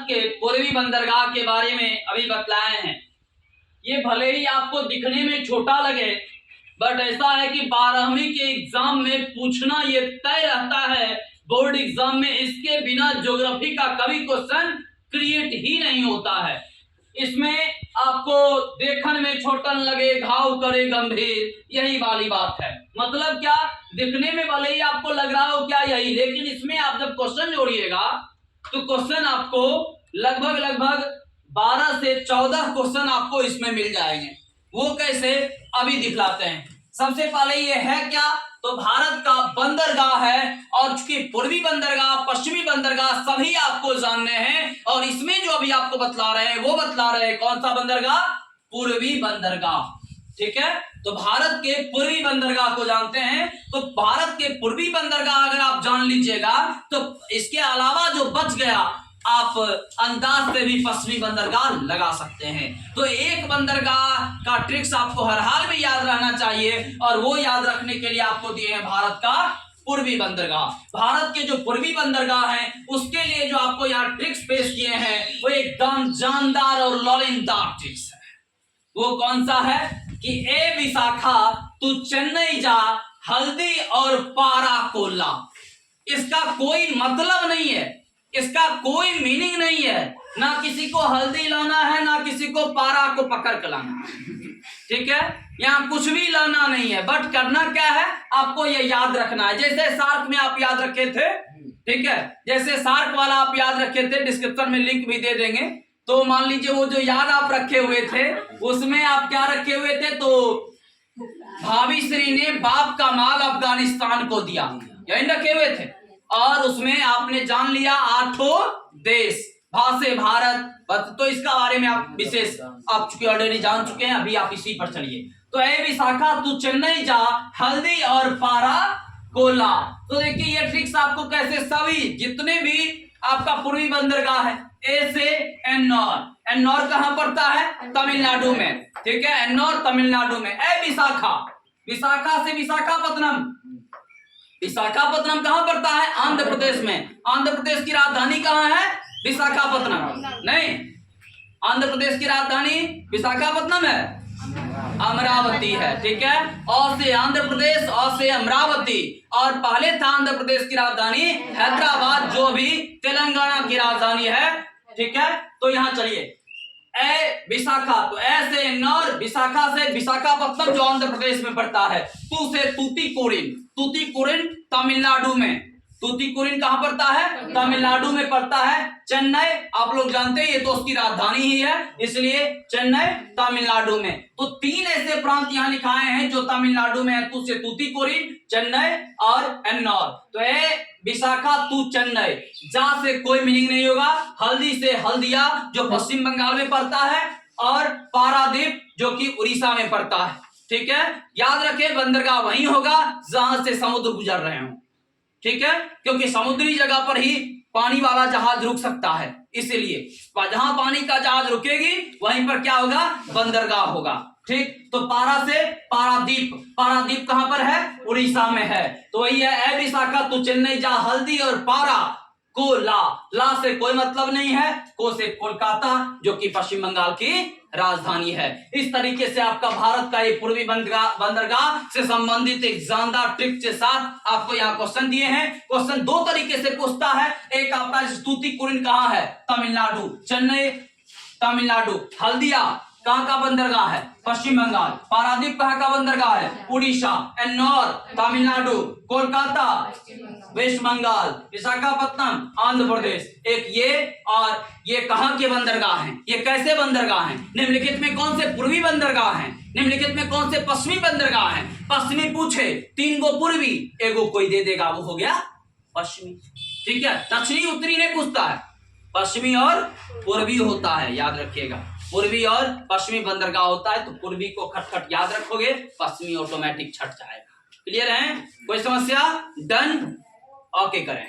के पूर्वी बंदरगाह के बारे में अभी बतलाए हैं। ये भले ही आपको दिखने में छोटा लगे, बट ऐसा है कि 12वीं के एग्जाम में पूछना ये तय रहता है बोर्ड एग्जाम में, इसके बिना ज्योग्राफी का कभी क्वेश्चन क्रिएट ही नहीं होता है। इसमें आपको देखने में छोटन लगे घाव करे गंभीर, यही वाली बात है। मतलब क्या, दिखने में भले ही आपको लग रहा हो क्या यही, लेकिन इसमें आप जब क्वेश्चन जोड़िएगा तो क्वेश्चन आपको लगभग 12 से 14 क्वेश्चन आपको इसमें मिल जाएंगे। वो कैसे, अभी दिखलाते हैं। सबसे पहले ये है क्या, तो भारत का बंदरगाह है, और चूंकि पूर्वी बंदरगाह पश्चिमी बंदरगाह सभी आपको जानने हैं, और इसमें जो अभी आपको बतला रहे हैं वो बतला रहे हैं कौन सा बंदरगाह, पूर्वी बंदरगाह। ठीक है, तो भारत के पूर्वी बंदरगाह को जानते हैं। तो भारत के पूर्वी बंदरगाह अगर आप जान लीजिएगा तो इसके अलावा जो बच गया आप अंदाज से भी पश्चिमी बंदरगाह लगा सकते हैं। तो एक बंदरगाह का ट्रिक्स आपको हर हाल में याद रहना चाहिए, और वो याद रखने के लिए आपको दिए हैं भारत का पूर्वी बंदरगाह। भारत के जो पूर्वी बंदरगाह हैं उसके लिए जो आपको यहाँ ट्रिक्स पेश किए हैं वो एकदम जानदार और लौलीनदार ट्रिक्स है। वो कौन सा है कि ए विशाखा तू चेन्नई जा, हल्दी और पारा को ला। इसका कोई मतलब नहीं है, इसका कोई मीनिंग नहीं है, ना किसी को हल्दी लाना है ना किसी को पारा को पकड़ कर लाना है। ठीक है, यहाँ कुछ भी लाना नहीं है, बट करना क्या है आपको ये याद रखना है। जैसे सार्क में आप याद रखे थे, ठीक है, जैसे सार्क वाला आप याद रखे थे, डिस्क्रिप्शन में लिंक भी दे देंगे। तो मान लीजिए वो जो याद आप रखे हुए थे उसमें आप क्या रखे हुए थे, तो भाभी श्री ने बाप का माल अफगानिस्तान को दिया, यही रखे हुए थे। और उसमें आपने जान लिया 8 देश, भा से भारत, तो इसका बारे में आप विशेष आप चुके ऑलरेडी जान चुके हैं, अभी आप इसी पर चलिए। तो ए विशाखा तू चेन्नई जा, हल्दी और पारा कोला। तो देखिए ये ट्रिक्स आपको कैसे, सभी जितने भी आपका पूर्वी बंदरगाह है, ए से एन्नौर, एन्नौर कहां पड़ता है, तमिलनाडु में। ठीक है, एन्नौर तमिलनाडु में। ए विशाखा, विशाखा से विशाखापत्तनम, विशाखापत्तनम कहां पड़ता है, आंध्र प्रदेश में। आंध्र प्रदेश की राजधानी कहां है, विशाखापत्तनम नहीं, आंध्र प्रदेश की राजधानी विशाखापत्तनम है, अमरावती है। ठीक है, और से आंध्र प्रदेश, और से अमरावती, और पहले था आंध्र प्रदेश की राजधानी हैदराबाद जो भी तेलंगाना की राजधानी है। ठीक है, तो यहां चलिए ए विशाखा, तो ए से एन्नौर, विशाखा से विशाखापत्तनम जो आंध्र प्रदेश में पड़ता है। तू से तूतीकोरिन, तूतीकोरिन तमिलनाडु में, तूतीकोरिन कहां पड़ता है, तमिलनाडु में पड़ता है। चेन्नई आप लोग जानते हैं ये तो उसकी राजधानी ही है, इसलिए चेन्नई तमिलनाडु में। तो 3 ऐसे प्रांत यहां लिखाए हैं जो तमिलनाडु में है, तू से तूतीकोरिन, चेन्नई और एन्नौर। तो ए विशाखा तू चेन्नई, जा से कोई मीनिंग नहीं होगा, हल्दी से हल्दिया जो पश्चिम बंगाल में पड़ता है, और पारादीप जो कि उड़ीसा में पड़ता है। ठीक है, याद रखें बंदरगाह वहीं होगा जहां से समुद्र गुजर रहे हो। ठीक है, क्योंकि समुद्री जगह पर ही पानी वाला जहाज रुक सकता है, इसीलिए जहां पानी का जहाज रुकेगी वहीं पर क्या होगा, बंदरगाह होगा। ठीक, तो पारा से पारादीप, पारादीप कहां पर है, उड़ीसा में है। तो वही है ए विशाखा तू चेन्नई जा, हल्दी और पारा को ला, ला से कोई मतलब नहीं है, को से कोलकाता जो कि पश्चिम बंगाल की राजधानी है। इस तरीके से आपका भारत का ये पूर्वी बंदरगाह से संबंधित एक जानदार ट्रिक के साथ आपको यहाँ क्वेश्चन दिए हैं। क्वेश्चन 2 तरीके से पूछता है, एक आपका तूतीकोरिन कहाँ है, तमिलनाडु, चेन्नई तमिलनाडु, हल्दिया कहाँ का बंदरगाह है, पश्चिम बंगाल, पारादीप कहाँ का बंदरगाह है, उड़ीसा, एन्नौर तमिलनाडु, कोलकाता वेस्ट बंगाल, विशाखापत्तनम आंध्र प्रदेश। एक ये, और ये कहाँ के बंदरगाह हैं, ये कैसे बंदरगाह हैं, निम्नलिखित में कौन से पूर्वी बंदरगाह हैं, निम्नलिखित में कौन से पश्चिमी बंदरगाह हैं। पश्चिमी पूछे 3 गो पूर्वी, एगो कोई दे देगा, वो हो गया पश्चिमी। ठीक है, दक्षिणी उत्तरी नहीं पूछता है, पश्चिमी और पूर्वी होता है, याद रखिएगा। पूर्वी और पश्चिमी बंदरगाह होता है, तो पूर्वी को खटखट याद रखोगे, पश्चिमी ऑटोमेटिक छट जाएगा। क्लियर है, कोई समस्या, डन, ओके करें।